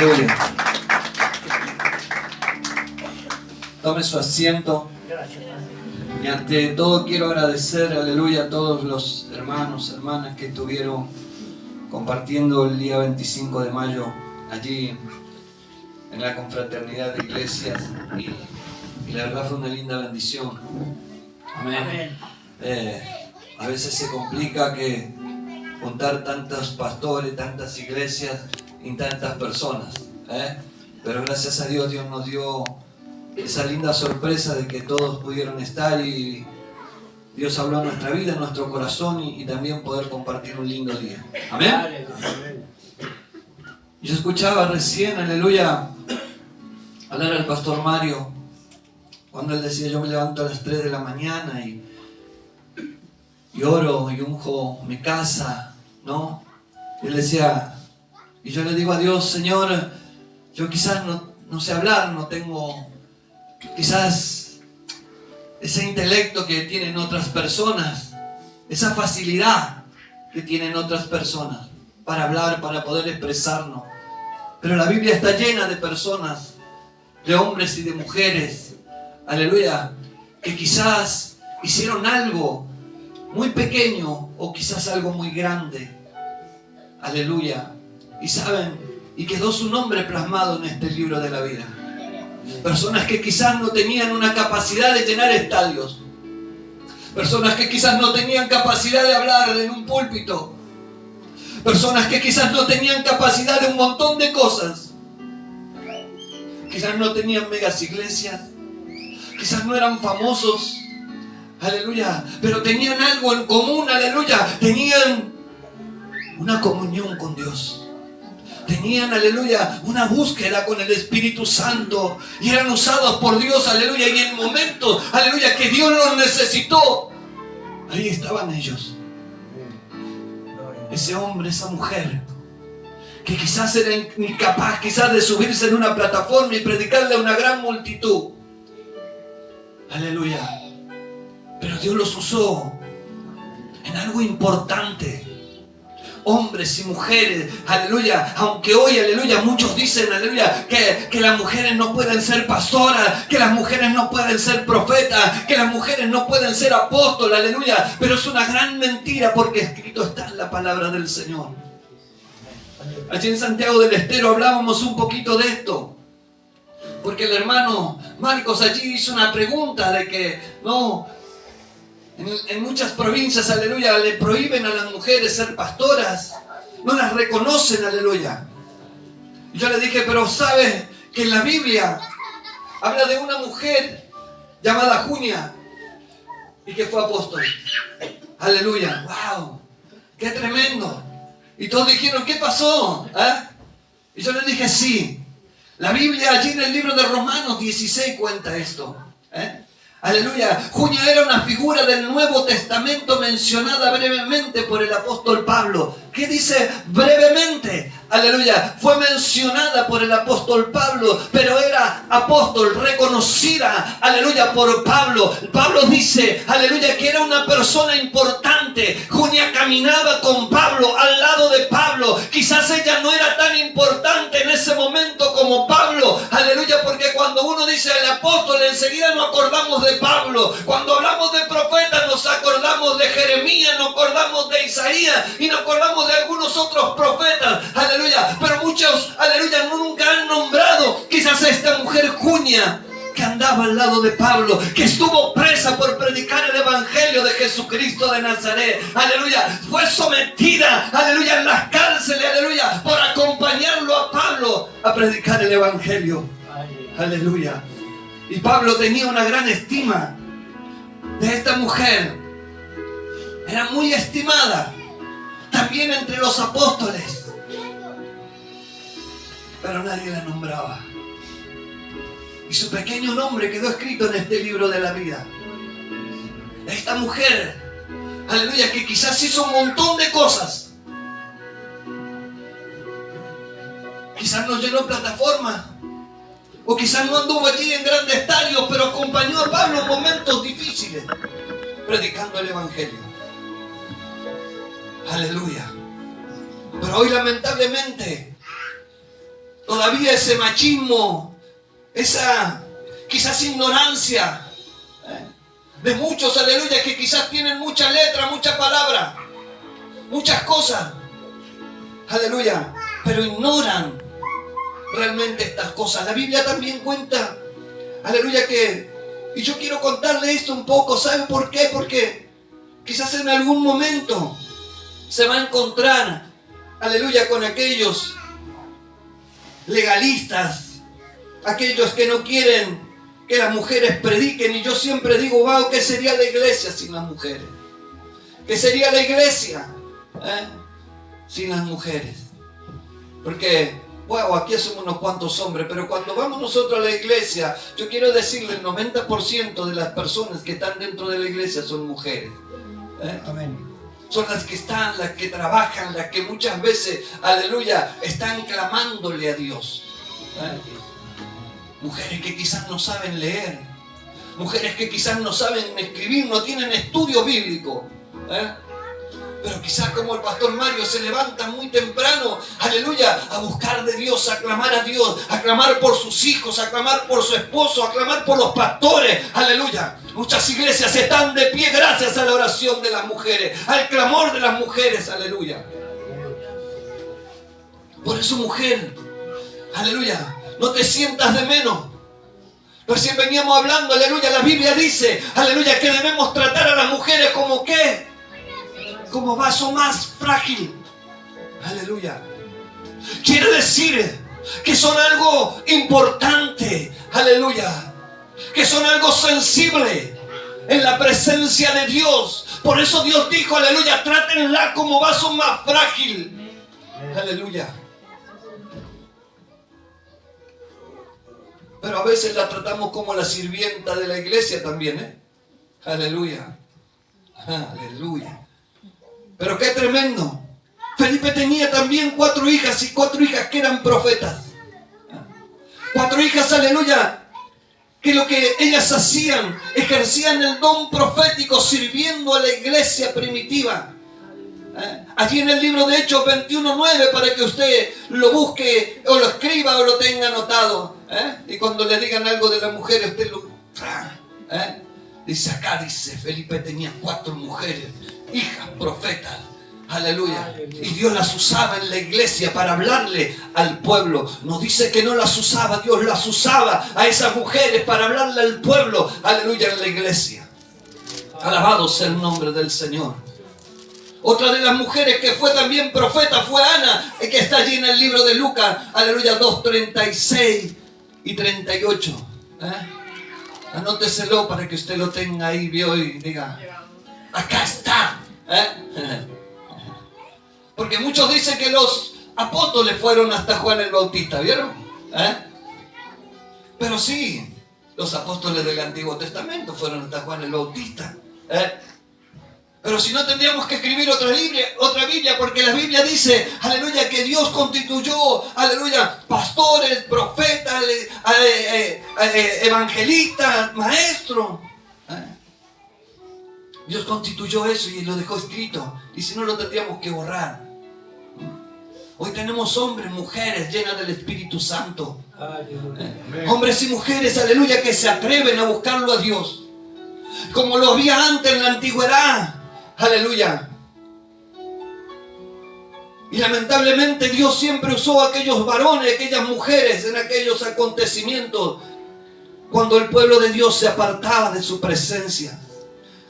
Aleluya. Tome su asiento. Y ante todo quiero agradecer, aleluya, a todos los hermanos, hermanas que estuvieron compartiendo el día 25 de mayo allí en la confraternidad de iglesias. Y la verdad fue una linda bendición. Amén. A veces se complica que juntar tantos pastores, tantas iglesias y tantas personas. Pero gracias a Dios, Dios nos dio esa linda sorpresa de que todos pudieron estar y Dios habló en nuestra vida, en nuestro corazón y también poder compartir un lindo día. Amén. Yo escuchaba recién, aleluya, hablar al pastor Mario cuando él decía: yo me levanto a las 3 de la mañana y oro y unjo mi casa, ¿no? Y él decía, y yo le digo a Dios: Señor, yo quizás no sé hablar, no tengo quizás ese intelecto que tienen otras personas, esa facilidad que tienen otras personas para hablar, para poder expresarnos. Pero la Biblia está llena de personas, de hombres y de mujeres, aleluya, que quizás hicieron algo muy pequeño o quizás algo muy grande, aleluya, y saben, y quedó su nombre plasmado en este libro de la vida. Personas que quizás no tenían una capacidad de llenar estadios, personas que quizás no tenían capacidad de hablar en un púlpito, personas que quizás no tenían capacidad de un montón de cosas, quizás no tenían megas iglesias, quizás no eran famosos, aleluya, pero tenían algo en común, aleluya, tenían una comunión con Dios. Tenían, aleluya, una búsqueda con el Espíritu Santo y eran usados por Dios, aleluya, y en el momento, aleluya, que Dios los necesitó, ahí estaban ellos. Ese hombre, esa mujer, que quizás era incapaz, quizás de subirse en una plataforma y predicarle a una gran multitud, aleluya, pero Dios los usó en algo importante. Hombres y mujeres, aleluya, aunque hoy, aleluya, muchos dicen, aleluya, que las mujeres no pueden ser pastoras, que las mujeres no pueden ser profetas, que las mujeres no pueden ser apóstoles, aleluya, pero es una gran mentira porque escrito está en la palabra del Señor. Allí en Santiago del Estero hablábamos un poquito de esto, porque el hermano Marcos allí hizo una pregunta de que no... En muchas provincias, aleluya, le prohíben a las mujeres ser pastoras, no las reconocen, aleluya. Y yo le dije, pero ¿sabes que en la Biblia habla de una mujer llamada Junia y que fue apóstol? Aleluya, wow, qué tremendo. Y todos dijeron, ¿qué pasó? Y yo le dije, sí, la Biblia allí en el libro de Romanos 16 cuenta esto. Aleluya, Junia era una figura del Nuevo Testamento mencionada brevemente por el apóstol Pablo. ¿Qué dice brevemente? Aleluya, fue mencionada por el apóstol Pablo, pero era apóstol, reconocida, aleluya, por Pablo. Pablo dice, aleluya, que era una persona importante. Junia caminaba con Pablo, al lado de Pablo. Quizás ella no era tan importante en ese momento como Pablo, aleluya, porque cuando uno dice el apóstol, enseguida nos acordamos de Pablo. Cuando hablamos de profetas, nos acordamos de Jeremías, nos acordamos de Isaías y nos acordamos de algunos otros profetas, aleluya, pero muchos, aleluya, nunca han nombrado quizás a esta mujer Junia que andaba al lado de Pablo, que estuvo presa por predicar el evangelio de Jesucristo de Nazaret, aleluya, fue sometida, aleluya, en las cárceles, aleluya, por acompañarlo a Pablo a predicar el evangelio, aleluya. Y Pablo tenía una gran estima de esta mujer, era muy estimada también entre los apóstoles, pero nadie la nombraba. Y su pequeño nombre quedó escrito en este libro de la vida. Esta mujer, aleluya, que quizás hizo un montón de cosas. Quizás no llenó plataforma, o quizás no anduvo allí en grandes estadios, pero acompañó a Pablo en momentos difíciles, predicando el evangelio. Aleluya. Pero hoy lamentablemente todavía ese machismo, esa quizás ignorancia de muchos, aleluya, que quizás tienen mucha letra, mucha palabra, muchas cosas, aleluya, pero ignoran realmente estas cosas. La Biblia también cuenta, aleluya, y yo quiero contarle esto un poco. ¿Saben por qué? Porque quizás en algún momento se va a encontrar, aleluya, con aquellos legalistas, aquellos que no quieren que las mujeres prediquen. Y yo siempre digo, wow, ¿qué sería la iglesia sin las mujeres? ¿Qué sería la iglesia sin las mujeres? Porque, wow, aquí somos unos cuantos hombres, pero cuando vamos nosotros a la iglesia, yo quiero decirle, el 90% de las personas que están dentro de la iglesia son mujeres. Amén. Son las que están, las que trabajan, las que muchas veces, aleluya, están clamándole a Dios. Mujeres que quizás no saben leer, mujeres que quizás no saben escribir, no tienen estudio bíblico, pero quizás como el pastor Mario se levanta muy temprano, aleluya, a buscar de Dios, a clamar a Dios, a clamar por sus hijos, a clamar por su esposo, a clamar por los pastores, aleluya. Muchas iglesias están de pie gracias a la oración de las mujeres, al clamor de las mujeres, aleluya. Por eso, mujer, aleluya, no te sientas de menos. Recién veníamos hablando, aleluya, la Biblia dice, aleluya, que debemos tratar a las mujeres como ¿qué? Como vaso más frágil. Aleluya. Quiere decir que son algo importante. Aleluya. Que son algo sensible en la presencia de Dios. Por eso Dios dijo, aleluya, trátenla como vaso más frágil. Aleluya. Pero a veces la tratamos como la sirvienta de la iglesia también, Aleluya. Aleluya. Pero qué tremendo. Felipe tenía también 4 hijas y 4 hijas que eran profetas. 4 hijas, aleluya, que lo que ellas hacían, ejercían el don profético sirviendo a la iglesia primitiva. Allí en el libro de Hechos 21:9, para que usted lo busque o lo escriba o lo tenga anotado. Y cuando le digan algo de las mujeres, usted lo... Dice acá, dice, Felipe tenía 4 mujeres, hijas profetas. Aleluya. Y Dios las usaba en la iglesia para hablarle al pueblo. No dice que no las usaba, Dios las usaba a esas mujeres para hablarle al pueblo. Aleluya, en la iglesia. Alabado sea el nombre del Señor. Otra de las mujeres que fue también profeta fue Ana, que está allí en el libro de Lucas. Aleluya, 2:36 y 38. Anóteselo para que usted lo tenga ahí, vio, y diga, acá está. Porque muchos dicen que los apóstoles fueron hasta Juan el Bautista, ¿vieron? Pero sí, los apóstoles del Antiguo Testamento fueron hasta Juan el Bautista. Pero si no, tendríamos que escribir otra Biblia, porque la Biblia dice, aleluya, que Dios constituyó, aleluya, pastores, profetas, evangelistas, maestros. Dios constituyó eso y lo dejó escrito. Y si no, lo tendríamos que borrar. Hoy tenemos hombres, mujeres llenas del Espíritu Santo. Hombres y mujeres, aleluya, que se atreven a buscarlo a Dios. Como lo había antes en la antigüedad. Aleluya. Y lamentablemente Dios siempre usó a aquellos varones, aquellas mujeres en aquellos acontecimientos. Cuando el pueblo de Dios se apartaba de su presencia.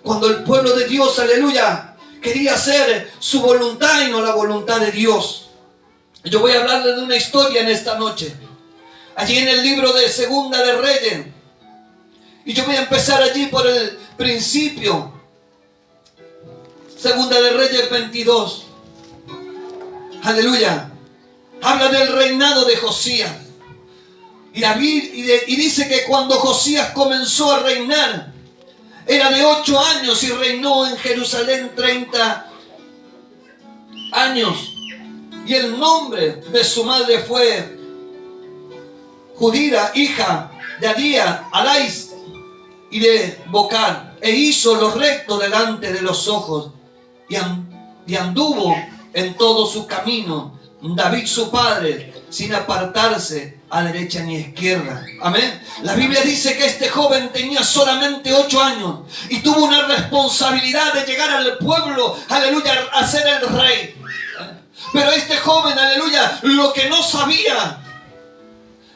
Cuando el pueblo de Dios, aleluya, quería hacer su voluntad y no la voluntad de Dios. Yo voy a hablarle de una historia en esta noche. Allí en el libro de Segunda de Reyes. Y yo voy a empezar allí por el principio. Segunda de Reyes 22. Aleluya. Habla del reinado de Josías. Y dice que cuando Josías comenzó a reinar, era de 8 años y reinó en Jerusalén 30 años. Y el nombre de su madre fue Judira, hija de Adía, Alais y de Bocar. E hizo lo recto delante de los ojos y anduvo en todo su camino David su padre, sin apartarse a derecha ni a izquierda. Amén. La Biblia dice que este joven tenía solamente 8 años y tuvo una responsabilidad de llegar al pueblo, aleluya, a ser el rey. Pero este joven, aleluya, lo que no sabía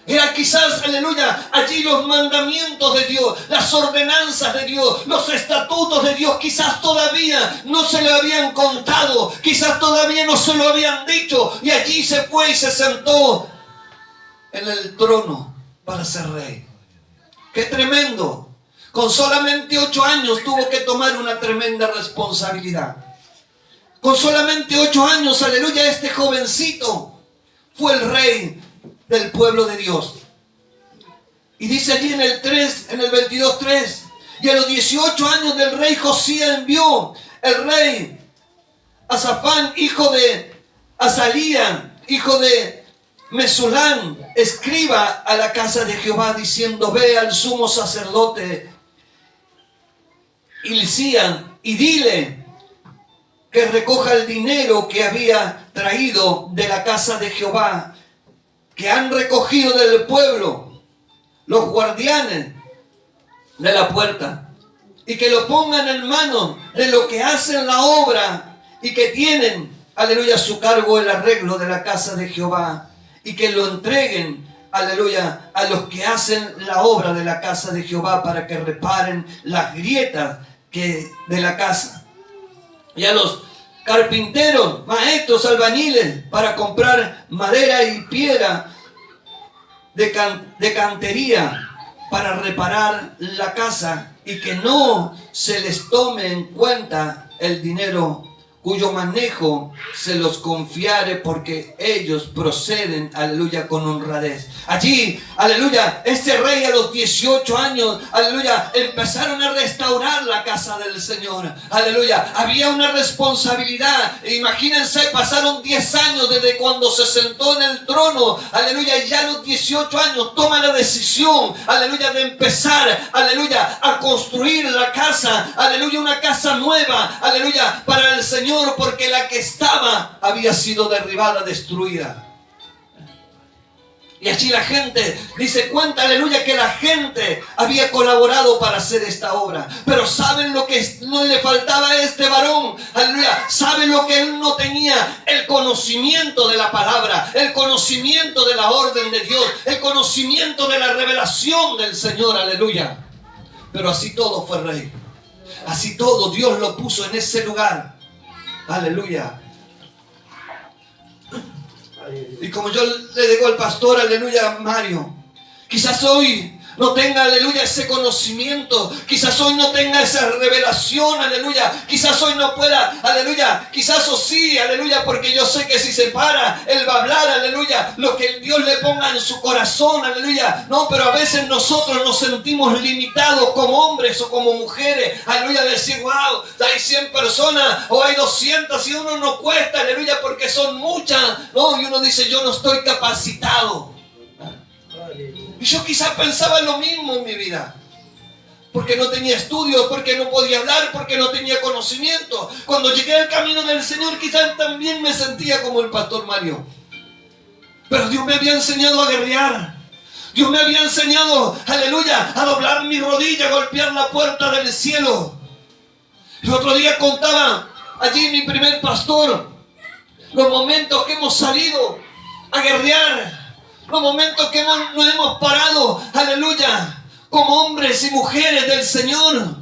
era quizás, aleluya, allí los mandamientos de Dios, las ordenanzas de Dios, los estatutos de Dios, quizás todavía no se le habían contado, quizás todavía no se lo habían dicho, y allí se fue y se sentó en el trono para ser rey. ¡Qué tremendo! Con solamente 8 años tuvo que tomar una tremenda responsabilidad. Con solamente 8 años, aleluya, este jovencito fue el rey del pueblo de Dios. Y dice allí en el 22:3, y a los 18 años del rey Josías envió el rey a Safán, hijo de Azalía, hijo de Mesulán, escriba a la casa de Jehová, diciendo: ve al sumo sacerdote Hilcías y dile que recoja el dinero que había traído de la casa de Jehová, que han recogido del pueblo los guardianes de la puerta, y que lo pongan en manos de los que hacen la obra y que tienen, aleluya, a su cargo el arreglo de la casa de Jehová, y que lo entreguen, aleluya, a los que hacen la obra de la casa de Jehová para que reparen las grietas de la casa, y a los carpinteros, maestros, albañiles, para comprar madera y piedra de cantería para reparar la casa, y que no se les tome en cuenta el dinero cuyo manejo se los confiare, porque ellos proceden, aleluya, con honradez. Allí, aleluya, este rey a los 18 años, aleluya, empezaron a restaurar la casa del Señor, aleluya. Había una responsabilidad. Imagínense, pasaron 10 años desde cuando se sentó en el trono, aleluya, y ya a los 18 años toma la decisión, aleluya, de empezar, aleluya, a construir la casa, aleluya, una casa nueva, aleluya, para el Señor, porque la que estaba había sido derribada, destruida. Y allí la gente dice, cuenta, aleluya, que la gente había colaborado para hacer esta obra. Pero ¿saben lo que no le faltaba a este varón? Aleluya, ¿saben lo que él no tenía? El conocimiento de la palabra, el conocimiento de la orden de Dios, el conocimiento de la revelación del Señor, aleluya. Pero así todo fue rey. Así todo Dios lo puso en ese lugar. Aleluya. Y como yo le digo al pastor, aleluya, Mario, quizás hoy no tenga, aleluya, ese conocimiento, quizás hoy no tenga esa revelación, aleluya, quizás hoy no pueda, aleluya, quizás o sí, aleluya, porque yo sé que si se para, él va a hablar, aleluya, lo que Dios le ponga en su corazón, aleluya. No, pero a veces nosotros nos sentimos limitados como hombres o como mujeres, aleluya, decir, wow, hay 100 personas o hay 200 y uno no cuesta, aleluya, porque son muchas, no, y uno dice, yo no estoy capacitado. Y yo quizás pensaba lo mismo en mi vida, porque no tenía estudios, porque no podía hablar, porque no tenía conocimiento. Cuando llegué al camino del Señor, quizás también me sentía como el pastor Mario. Pero Dios me había enseñado a guerrear. Dios me había enseñado, aleluya, a doblar mi rodilla, a golpear la puerta del cielo. El otro día contaba allí mi primer pastor los momentos que hemos salido a guerrear, los momentos que nos hemos parado, aleluya, como hombres y mujeres del Señor,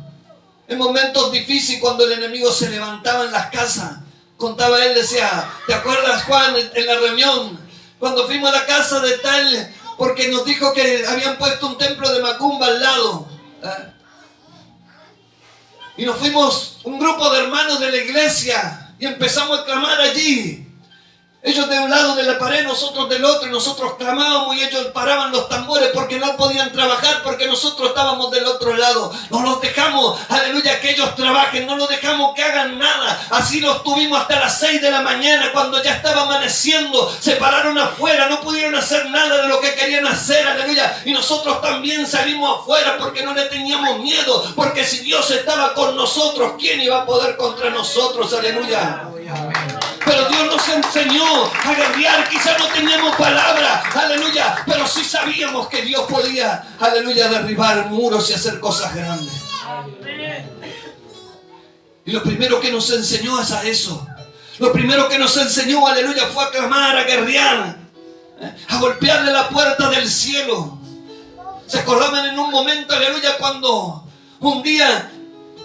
en momentos difíciles, cuando el enemigo se levantaba en las casas. Contaba él, decía, ¿te acuerdas, Juan, en la reunión, cuando fuimos a la casa de tal, porque nos dijo que habían puesto un templo de Macumba al lado? Y nos fuimos un grupo de hermanos de la iglesia y empezamos a clamar allí. Ellos de un lado de la pared, nosotros del otro, y nosotros clamábamos y ellos paraban los tambores porque no podían trabajar, porque nosotros estábamos del otro lado. No los dejamos, aleluya, que ellos trabajen, no los dejamos que hagan nada. Así los tuvimos hasta las 6 de la mañana, cuando ya estaba amaneciendo, se pararon afuera, no pudieron hacer nada de lo que querían hacer, aleluya. Y nosotros también salimos afuera porque no le teníamos miedo, porque si Dios estaba con nosotros, ¿quién iba a poder contra nosotros? Aleluya. pero Dios nos enseñó a guerrear. Quizás no teníamos palabra, aleluya, pero sí sabíamos que Dios podía, aleluya, derribar muros y hacer cosas grandes. Y lo primero que nos enseñó es a eso. Lo primero que nos enseñó, aleluya, fue a clamar, a guerrear, a golpearle la puerta del cielo. ¿Se acordaban en un momento, aleluya, cuando un día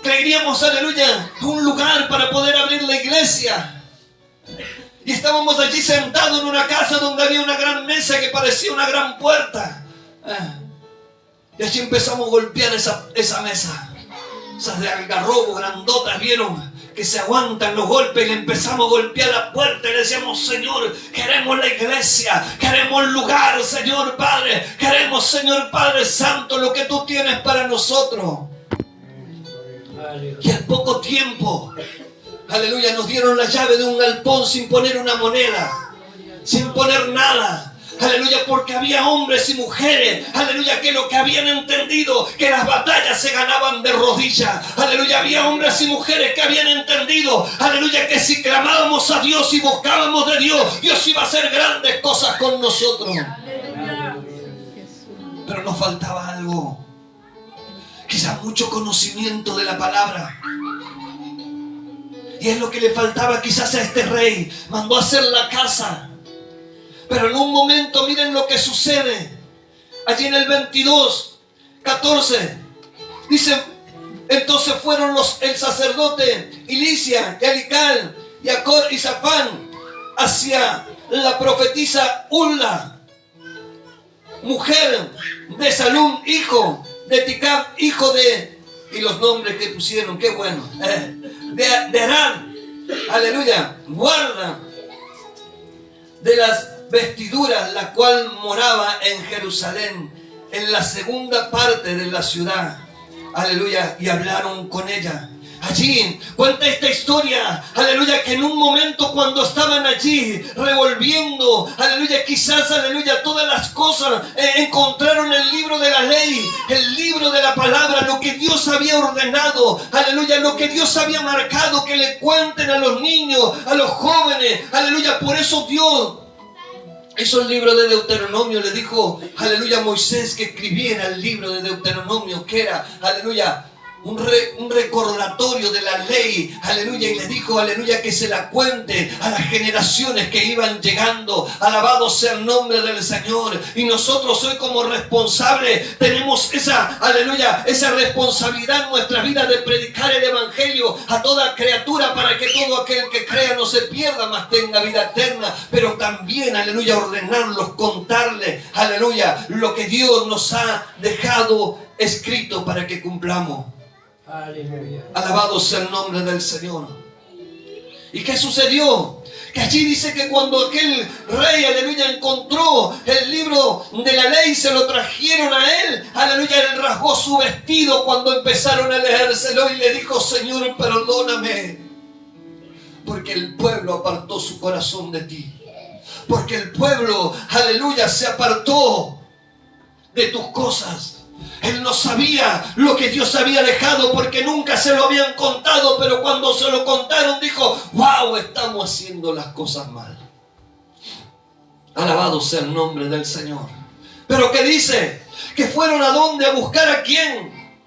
creeríamos, aleluya, un lugar para poder abrir la iglesia? Y estábamos allí sentados en una casa donde había una gran mesa que parecía una gran puerta. Y allí empezamos a golpear esa mesa. Esas de algarrobo grandotas, vieron, que se aguantan los golpes, y le empezamos a golpear la puerta y le decíamos: Señor, queremos la iglesia, queremos el lugar, Señor Padre, queremos, Señor Padre Santo, lo que tú tienes para nosotros. Y al poco tiempo, aleluya, nos dieron la llave de un galpón sin poner una moneda, sin poner nada. Aleluya, porque había hombres y mujeres, aleluya, que lo que habían entendido, que las batallas se ganaban de rodillas. Aleluya, había hombres y mujeres que habían entendido, aleluya, que si clamábamos a Dios y buscábamos de Dios, Dios iba a hacer grandes cosas con nosotros. Pero nos faltaba algo, quizás mucho conocimiento de la palabra. Y es lo que le faltaba quizás a este rey. Mandó a hacer la casa. Pero en un momento, miren lo que sucede. Allí en el 22:14 dice: entonces fueron el sacerdote Ilicia y Alical y Acor y Safán hacia la profetisa Ulla, mujer de Salum, hijo de Ticab, hijo de... Y los nombres que pusieron, qué bueno. De Arán, aleluya, guarda de las vestiduras, la cual moraba en Jerusalén, en la segunda parte de la ciudad. Aleluya, y hablaron con ella. Allí cuenta esta historia, aleluya, que en un momento cuando estaban allí revolviendo, aleluya, quizás, aleluya, todas las cosas, encontraron el libro de la ley, el libro de la palabra, lo que Dios había ordenado, aleluya, lo que Dios había marcado, que le cuenten a los niños, a los jóvenes, aleluya. Por eso Dios hizo el libro de Deuteronomio, le dijo, aleluya, a Moisés que escribiera el libro de Deuteronomio, que era, aleluya, un recordatorio de la ley, aleluya, y le dijo, aleluya, que se la cuente a las generaciones que iban llegando. Alabado sea el nombre del Señor. Y nosotros hoy como responsables tenemos esa, aleluya, esa responsabilidad en nuestra vida de predicar el evangelio a toda criatura, para que todo aquel que crea no se pierda, mas tenga vida eterna. Pero también, aleluya, ordenarlos, contarles, aleluya, lo que Dios nos ha dejado escrito para que cumplamos. Aleluya. Alabado sea el nombre del Señor. ¿Y qué sucedió? Que allí dice que cuando aquel rey, aleluya, encontró el libro de la ley, se lo trajeron a él, aleluya, él rasgó su vestido cuando empezaron a leérselo y le dijo: Señor, perdóname, porque el pueblo apartó su corazón de ti, porque el pueblo, aleluya, se apartó de tus cosas. Él no sabía lo que Dios había dejado porque nunca se lo habían contado, pero cuando se lo contaron dijo: wow, estamos haciendo las cosas mal. Alabado sea el nombre del Señor. Pero ¿qué dice? Que fueron a dónde, a buscar a quién,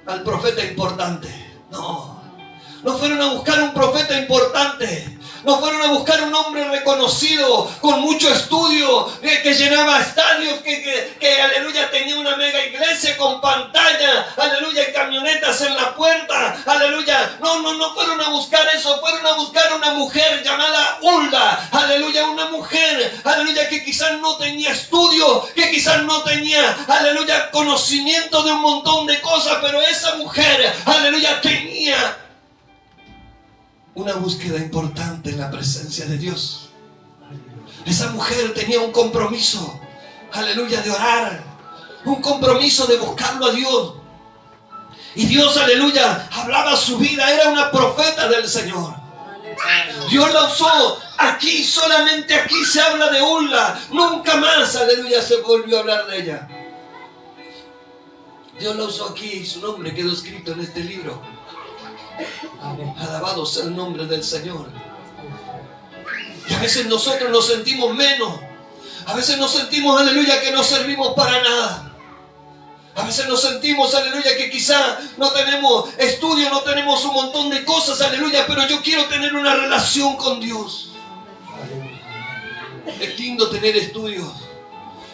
al profeta importante. No fueron a buscar un profeta importante. No fueron a buscar un hombre reconocido, con mucho estudio, que llenaba estadios, que aleluya, tenía una mega iglesia con pantalla, aleluya, y camionetas en la puerta, aleluya. No fueron a buscar eso, fueron a buscar una mujer llamada Ulla, aleluya, una mujer, aleluya, que quizás no tenía estudio, que quizás no tenía, aleluya, conocimiento de un montón de cosas, pero esa mujer, aleluya, tenía una búsqueda importante en la presencia de Dios. Esa mujer tenía un compromiso, aleluya, de orar, un compromiso de buscarlo a Dios. Y Dios, aleluya, hablaba su vida, era una profeta del Señor. Dios la usó aquí, solamente aquí se habla de Ulla, nunca más, aleluya, se volvió a hablar de ella. Dios la usó aquí y su nombre quedó escrito en este libro. Alabado sea el nombre del Señor. Y a veces nosotros nos sentimos menos. A veces nos sentimos, aleluya, que no servimos para nada. A veces nos sentimos, aleluya, que quizá no tenemos estudio, no tenemos un montón de cosas, aleluya, pero yo quiero tener una relación con Dios. Es lindo tener estudios.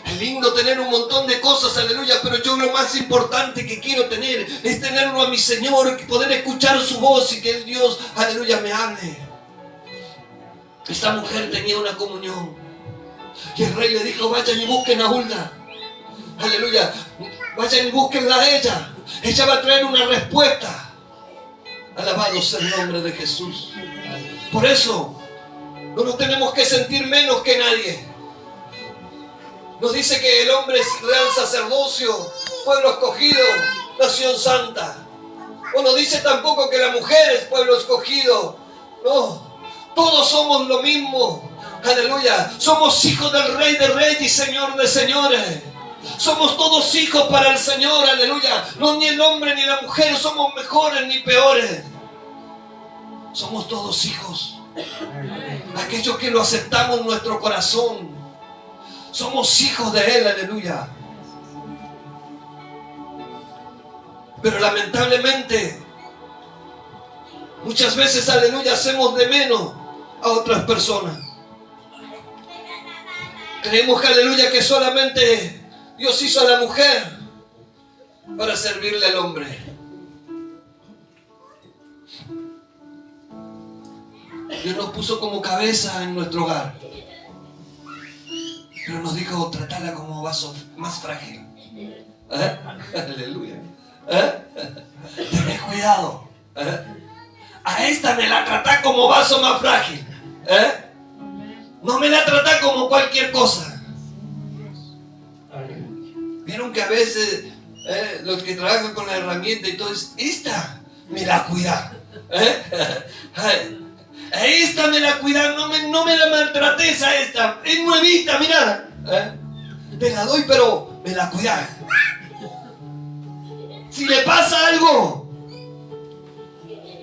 Es lindo tener un montón de cosas, aleluya, pero yo lo más importante que quiero tener es tenerlo a mi Señor, poder escuchar su voz y que el Dios, aleluya, me hable. Esta mujer tenía una comunión y el rey le dijo: vayan y busquen a Hulda. Aleluya, vayan y búsquenla a ella. Ella va a traer una respuesta. Alabado sea el nombre de Jesús. Por eso no nos tenemos que sentir menos que nadie. Nos dice que el hombre es real sacerdocio, pueblo escogido, nación santa. O nos dice tampoco que la mujer es pueblo escogido. No, todos somos lo mismo. Aleluya, somos hijos del Rey de Reyes y Señor de Señores. Somos todos hijos para el Señor, aleluya. No ni el hombre ni la mujer somos mejores ni peores. Somos todos hijos. Aquellos que lo aceptamos en nuestro corazón. Somos hijos de Él, aleluya. Pero lamentablemente, muchas veces, aleluya, hacemos de menos a otras personas. Creemos que, aleluya, que solamente Dios hizo a la mujer para servirle al hombre. Dios nos puso como cabeza en nuestro hogar, pero nos dijo: tratala como vaso más frágil. Aleluya. Tened cuidado. A esta me la tratá como vaso más frágil. No me la tratá como cualquier cosa. Vieron que a veces los que trabajan con la herramienta y todo, esta me la cuida. Esta me la cuida, no me la maltrates a esta. Es nuevita, mira. Te la doy, pero me la cuida. Si le pasa algo,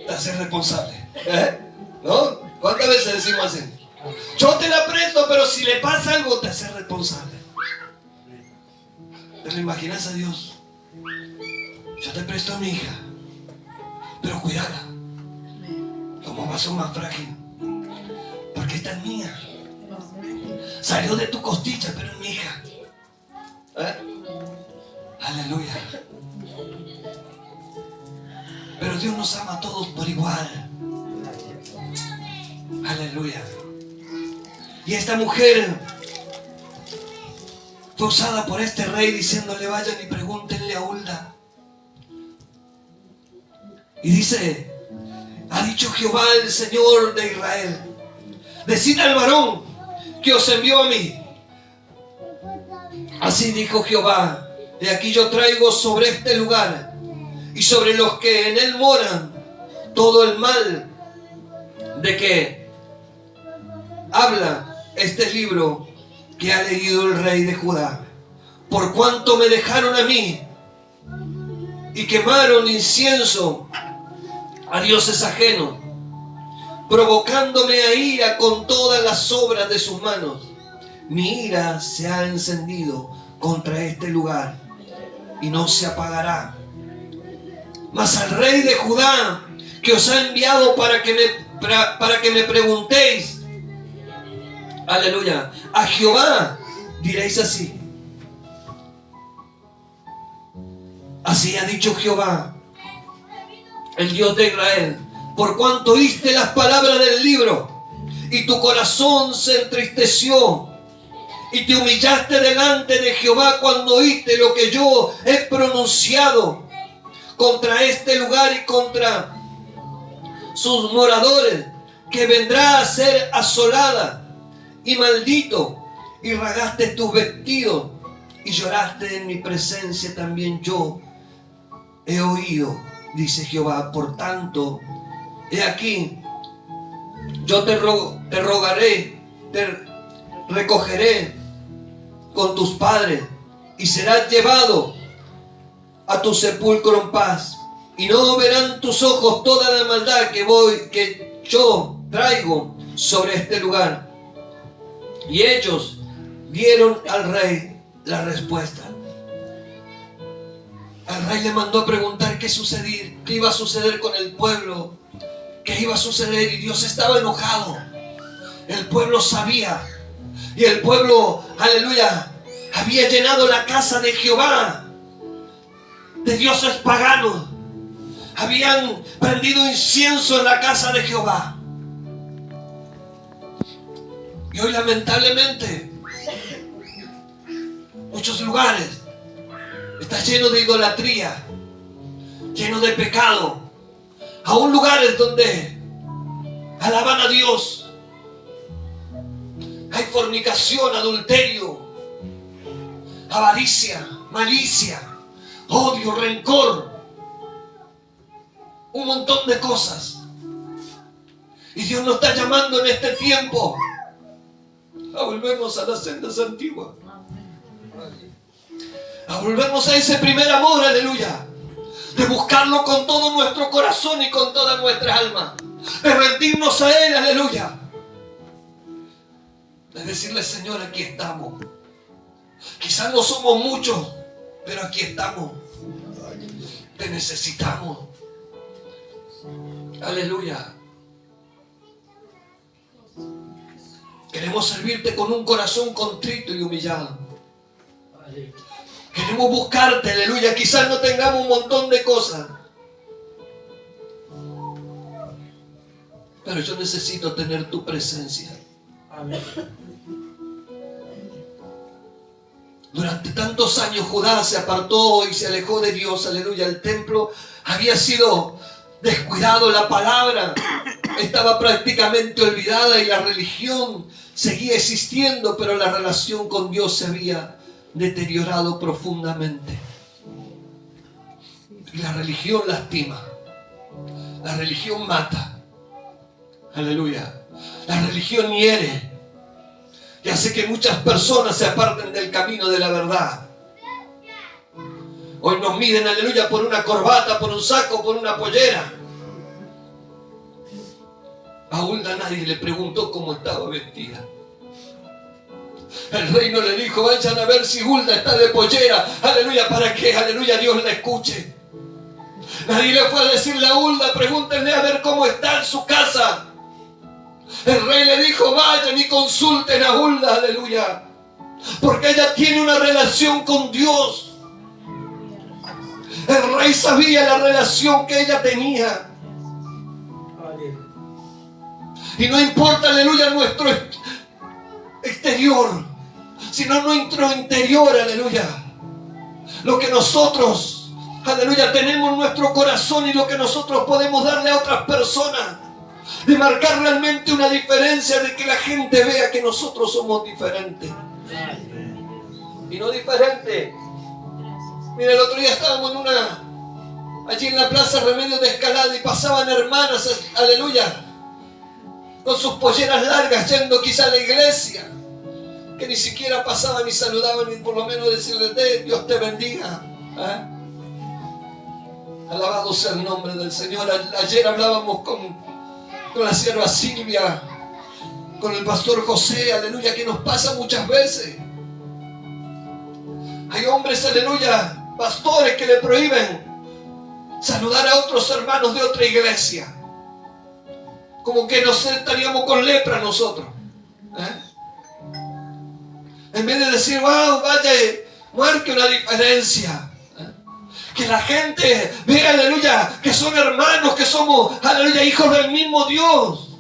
te haces responsable. ¿No? ¿Cuántas veces decimos así? Yo te la presto, pero si le pasa algo, te haces responsable. ¿Te lo imaginas a Dios? Yo te presto a mi hija, pero cuídala como vaso más frágil, porque esta es mía. Salió de tu costilla, pero es mi hija. Aleluya. Pero Dios nos ama a todos por igual. Aleluya. Y esta mujer fue usada por este rey diciéndole: vayan y pregúntenle a Hulda. Y dice: ha dicho Jehová, el Señor de Israel, decid al varón que os envió a mí. Así dijo Jehová: de aquí yo traigo sobre este lugar y sobre los que en él moran todo el mal de que habla este libro que ha leído el rey de Judá, por cuanto me dejaron a mí y quemaron incienso a dioses ajenos, provocándome a ira con todas las obras de sus manos. Mi ira se ha encendido contra este lugar y no se apagará. Mas al rey de Judá, que os ha enviado para que me preguntéis, aleluya, a Jehová diréis así: así ha dicho Jehová, el Dios de Israel, por cuanto oíste las palabras del libro y tu corazón se entristeció y te humillaste delante de Jehová cuando oíste lo que yo he pronunciado contra este lugar y contra sus moradores, que vendrá a ser asolada, y maldito, y rasgaste tus vestidos y lloraste en mi presencia, también yo he oído, dice Jehová. Por tanto, he aquí, yo te rogaré, te recogeré con tus padres y serás llevado a tu sepulcro en paz. y no verán tus ojos toda la maldad que yo traigo sobre este lugar. Y ellos dieron al rey la respuesta. El rey le mandó a preguntar qué iba a suceder con el pueblo, qué iba a suceder, y Dios estaba enojado. El pueblo sabía, y el pueblo, aleluya, había llenado la casa de Jehová de dioses paganos. Habían prendido incienso en la casa de Jehová. Y hoy, lamentablemente, muchos lugares está lleno de idolatría, lleno de pecado. Aún lugares donde alaban a Dios, hay fornicación, adulterio, avaricia, malicia, odio, rencor, un montón de cosas. Y Dios nos está llamando en este tiempo a volvernos a las sendas antiguas, a volvernos a ese primer amor, aleluya, de buscarlo con todo nuestro corazón y con toda nuestra alma, de rendirnos a Él, aleluya, de decirle: Señor, aquí estamos. Quizás no somos muchos, pero aquí estamos. Te necesitamos. Aleluya. Queremos servirte con un corazón contrito y humillado. Queremos buscarte, aleluya. Quizás no tengamos un montón de cosas, pero yo necesito tener tu presencia. Amén. Durante tantos años Judá se apartó y se alejó de Dios, aleluya. El templo había sido descuidado, la palabra estaba prácticamente olvidada y la religión seguía existiendo, pero la relación con Dios se había deteriorado profundamente. Y la religión lastima, la religión mata, aleluya. La religión hiere y hace que muchas personas se aparten del camino de la verdad. Hoy nos miden, aleluya, por una corbata, por un saco, por una pollera. A Hulda nadie le preguntó cómo estaba vestida. El rey no le dijo: vayan a ver si Hulda está de pollera, aleluya, para que, aleluya, Dios la escuche. Nadie le fue a decirle a Hulda: pregúntenle a ver cómo está en su casa. El rey le dijo: vayan y consulten a Hulda, aleluya, porque ella tiene una relación con Dios. El rey sabía la relación que ella tenía. Y no importa, aleluya, nuestro exterior, sino nuestro interior, aleluya. Lo que nosotros, aleluya, tenemos en nuestro corazón y lo que nosotros podemos darle a otras personas. De marcar realmente una diferencia, de que la gente vea que nosotros somos diferentes. Y no diferentes. Mira, el otro día estábamos allí en la Plaza Remedios de Escalada, y pasaban hermanas, aleluya, con sus polleras largas, yendo quizá a la iglesia, que ni siquiera pasaban ni saludaban, ni por lo menos decirles: Dios te bendiga. Alabado sea el nombre del Señor. Ayer hablábamos con la sierva Silvia, con el pastor José, aleluya, que nos pasa muchas veces. Hay hombres, aleluya, pastores, que le prohíben saludar a otros hermanos de otra iglesia, como que nos estaríamos con lepra nosotros. En vez de decir: wow, vaya, marque una diferencia. Que la gente vea, aleluya, que son hermanos, que somos, aleluya, hijos del mismo Dios.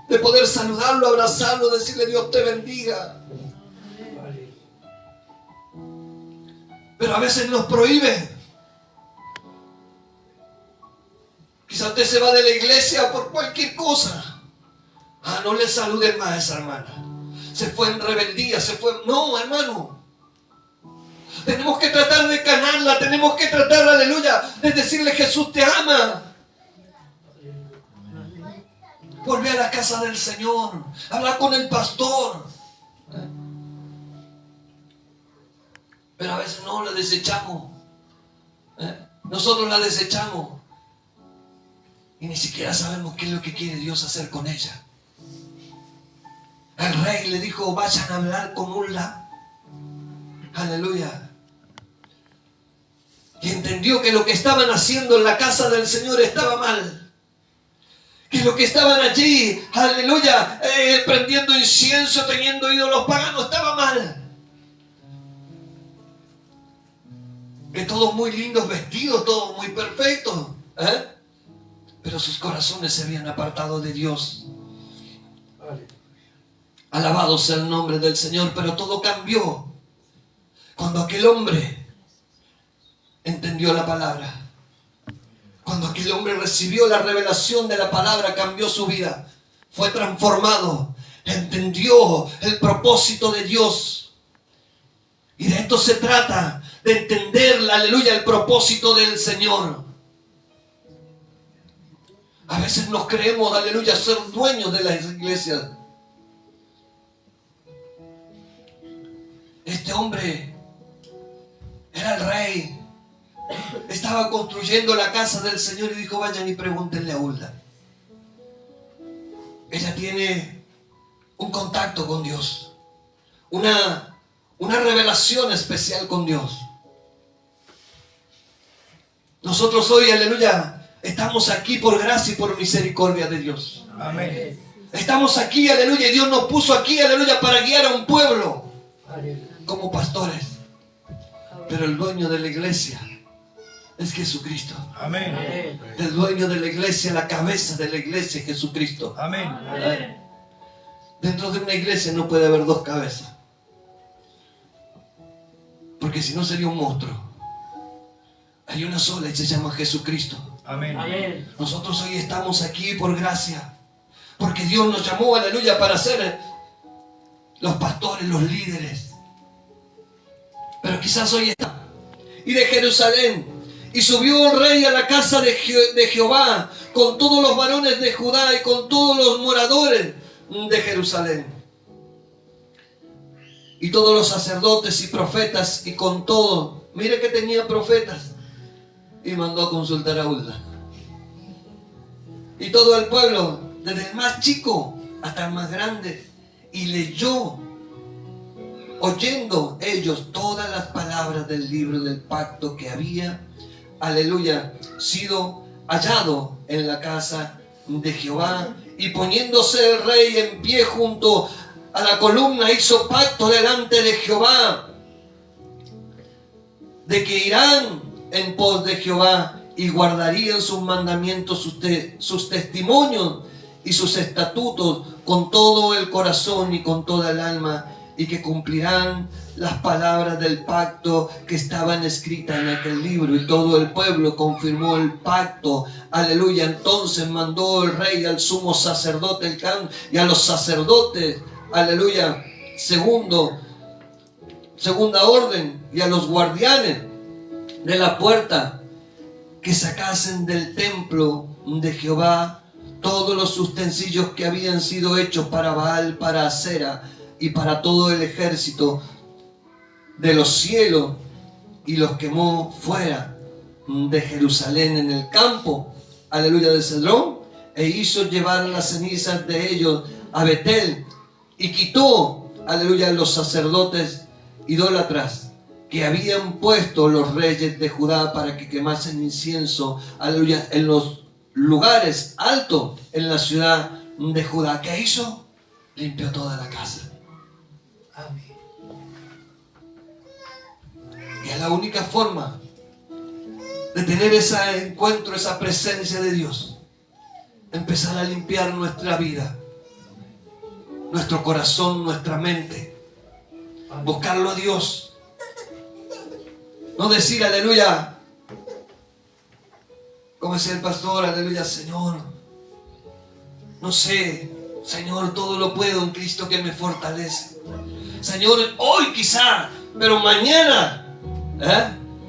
De poder saludarlo, abrazarlo, decirle: Dios te bendiga. Pero a veces nos prohíbe. Quizá usted se va de la iglesia por cualquier cosa. No le saluden más a esa hermana. Se fue en rebeldía, se fue. No, hermano. Tenemos que tratar de ganarla, tenemos que tratar, aleluya, de decirle: Jesús te ama. Volver a la casa del Señor, hablar con el pastor. Pero a veces no, la desechamos. nosotros la desechamos y ni siquiera sabemos qué es lo que quiere Dios hacer con ella. El rey le dijo, vayan a hablar con Ulla. Aleluya. Y entendió que lo que estaban haciendo en la casa del Señor estaba mal. Que lo que estaban allí, aleluya, prendiendo incienso, teniendo ídolos paganos, estaba mal. Que todos muy lindos vestidos, todos muy perfectos, pero sus corazones se habían apartado de Dios. Alabado sea el nombre del Señor. Pero todo cambió cuando aquel hombre entendió la palabra. Cuando aquel hombre recibió la revelación de la palabra, cambió su vida. Fue transformado. Entendió el propósito de Dios. Y de esto se trata, de entender, aleluya, el propósito del Señor. A veces nos creemos, aleluya, ser dueños de las iglesias. Este hombre era el rey. Estaba construyendo la casa del Señor y dijo, vayan y pregúntenle a Ulla. Ella tiene un contacto con Dios. Una revelación especial con Dios. Nosotros hoy, aleluya, estamos aquí por gracia y por misericordia de Dios. Amén. Estamos aquí, aleluya, y Dios nos puso aquí, aleluya, para guiar a un pueblo como pastores. Pero el dueño de la iglesia es Jesucristo. Amén. El dueño de la iglesia, la cabeza de la iglesia es Jesucristo. Amén. Dentro de una iglesia no puede haber dos cabezas. Porque si no sería un monstruo. Hay una sola y se llama Jesucristo. Amén. Nosotros hoy estamos aquí por gracia. Porque Dios nos llamó, aleluya, para ser los pastores, los líderes. Pero quizás hoy está. Y de Jerusalén. Y subió el rey a la casa de Jehová con todos los varones de Judá y con todos los moradores de Jerusalén. Y todos los sacerdotes y profetas y con todo. Mire que tenía profetas. Y mandó a consultar a Ulla. Y todo el pueblo, desde el más chico hasta el más grande. Y leyó, oyendo ellos todas las palabras del libro del pacto que había, aleluya, sido hallado en la casa de Jehová. Y poniéndose el rey en pie junto a la columna, hizo pacto delante de Jehová, de que irán en pos de Jehová y guardarían sus mandamientos, sus testimonios y sus estatutos con todo el corazón y con toda el alma, y que cumplirán las palabras del pacto que estaban escritas en aquel libro. Y todo el pueblo confirmó el pacto. Aleluya. Entonces mandó el rey al sumo sacerdote Elcán y a los sacerdotes, aleluya, segunda orden, y a los guardianes de la puerta, que sacasen del templo de Jehová todos los utensilios que habían sido hechos para Baal, para Acera y para todo el ejército de los cielos, y los quemó fuera de Jerusalén en el campo, aleluya, de Cedrón, e hizo llevar las cenizas de ellos a Betel, y quitó, aleluya, los sacerdotes idólatras que habían puesto los reyes de Judá para que quemasen incienso, aleluya, en los lugares altos en la ciudad de Judá. ¿Qué hizo? Limpió toda la casa. Amén. Y es la única forma de tener ese encuentro, esa presencia de Dios. Empezar a limpiar nuestra vida, nuestro corazón, nuestra mente. Buscarlo a Dios. No decir, aleluya, como decía el pastor, aleluya, Señor, no sé, Señor, todo lo puedo en Cristo que me fortalece. Señor, hoy quizá, pero mañana,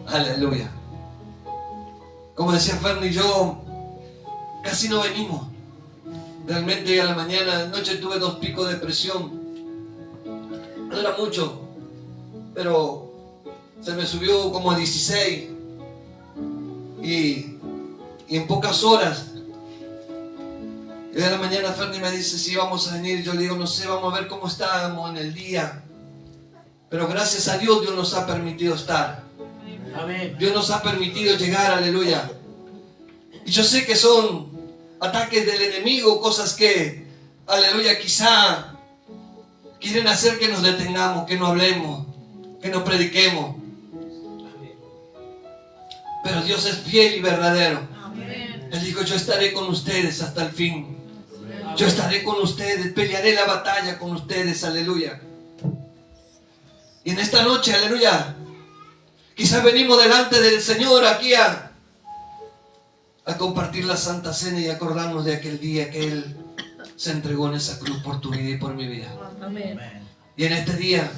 aleluya. Como decía Fernie, yo casi no venimos. Realmente a la mañana, anoche tuve 2 picos de presión. No era mucho, pero se me subió como a 16. Y en pocas horas, y de la mañana Fernie me dice si vamos a venir. Yo le digo, no sé, vamos a ver cómo estamos en el día. Pero gracias a Dios, Dios nos ha permitido estar. Amén. Dios nos ha permitido llegar, aleluya. Y yo sé que son ataques del enemigo, cosas que, aleluya, quizá quieren hacer que nos detengamos, que no hablemos, que no prediquemos. Pero Dios es fiel y verdadero. Él dijo, yo estaré con ustedes hasta el fin. Yo estaré con ustedes, pelearé la batalla con ustedes, aleluya. Y en esta noche, aleluya, quizás venimos delante del Señor aquí a compartir la Santa Cena y acordarnos de aquel día que Él se entregó en esa cruz por tu vida y por mi vida. Amén. Y en este día,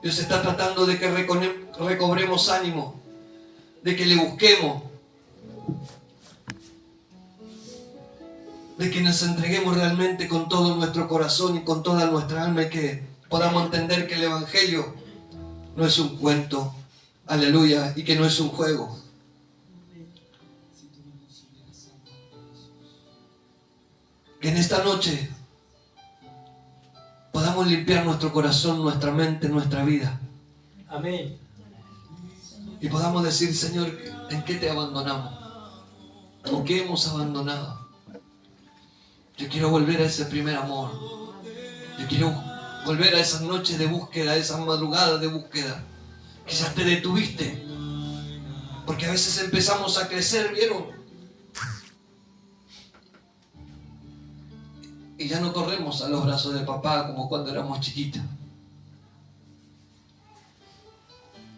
Dios está tratando de que recobremos ánimo, de que le busquemos, de que nos entreguemos realmente con todo nuestro corazón y con toda nuestra alma, y que podamos entender que el Evangelio no es un cuento, aleluya, y que no es un juego. Que en esta noche podamos limpiar nuestro corazón, nuestra mente, nuestra vida. Amén. Y podamos decir, Señor, ¿en qué te abandonamos? ¿O qué hemos abandonado? Yo quiero volver a ese primer amor. Yo quiero volver a esas noches de búsqueda, a esas madrugadas de búsqueda. Quizás te detuviste. Porque a veces empezamos a crecer, ¿vieron? Y ya no corremos a los brazos de papá como cuando éramos chiquitos.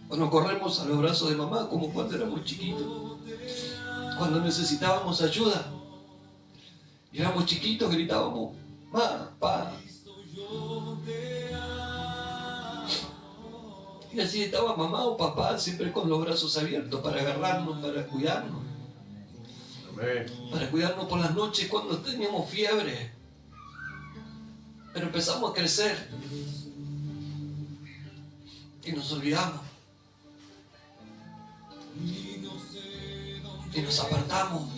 O no corremos a los brazos de mamá como cuando éramos chiquitos. Cuando necesitábamos ayuda. Y éramos chiquitos, gritábamos, mamá, papá. Y así estaba mamá o papá, siempre con los brazos abiertos para agarrarnos, para cuidarnos. Para cuidarnos por las noches cuando teníamos fiebre. Pero empezamos a crecer. Y nos olvidamos. Y nos apartamos.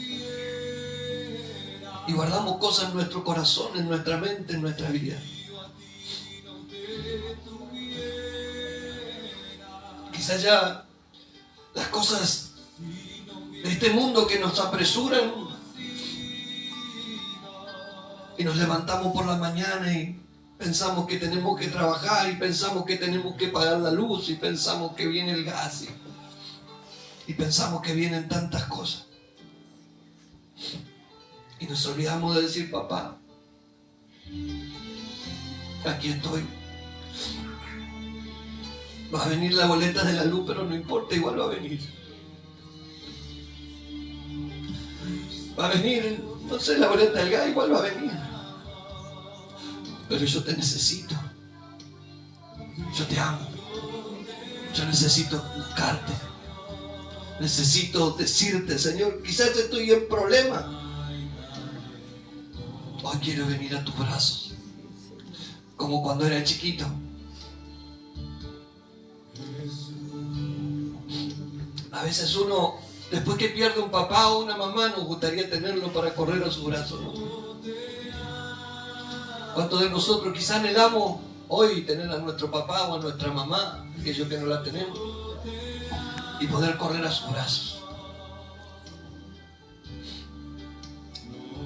Y guardamos cosas en nuestro corazón, en nuestra mente, en nuestra vida. Quizás ya las cosas de este mundo que nos apresuran, y nos levantamos por la mañana y pensamos que tenemos que trabajar, y pensamos que tenemos que pagar la luz, y pensamos que viene el gas, y pensamos que vienen tantas cosas. Y nos olvidamos de decir, papá, aquí estoy. Va a venir la boleta de la luz, pero no importa, igual va a venir. Va a venir, no sé, la boleta del gas, igual va a venir. Pero yo te necesito. Yo te amo. Yo necesito buscarte. Necesito decirte, Señor, quizás estoy en problema. Hoy quiero venir a tus brazos, como cuando era chiquito. A veces uno, después que pierde un papá o una mamá, nos gustaría tenerlo para correr a su brazo, ¿no? ¿Cuántos de nosotros quizás anhelamos hoy tener a nuestro papá o a nuestra mamá, aquellos que no la tenemos, y poder correr a sus brazos?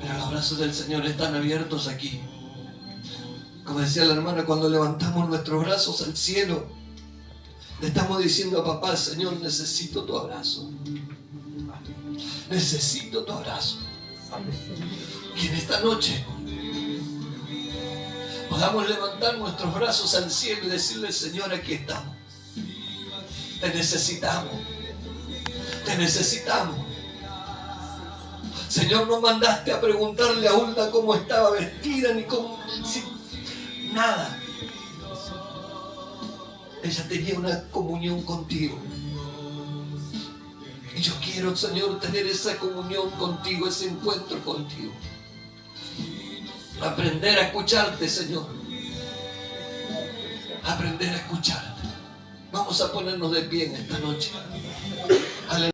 Pero los brazos del Señor están abiertos aquí. Como decía la hermana, cuando levantamos nuestros brazos al cielo, le estamos diciendo a papá, Señor, necesito tu abrazo. Necesito tu abrazo. Y en esta noche podamos levantar nuestros brazos al cielo y decirle, Señor, aquí estamos. Te necesitamos. Te necesitamos. Señor, no mandaste a preguntarle a Hulda cómo estaba vestida, ni cómo... nada. Ella tenía una comunión contigo. Y yo quiero, Señor, tener esa comunión contigo, ese encuentro contigo. Aprender a escucharte, Señor. Aprender a escucharte. Vamos a ponernos de pie en esta noche. Aleluya.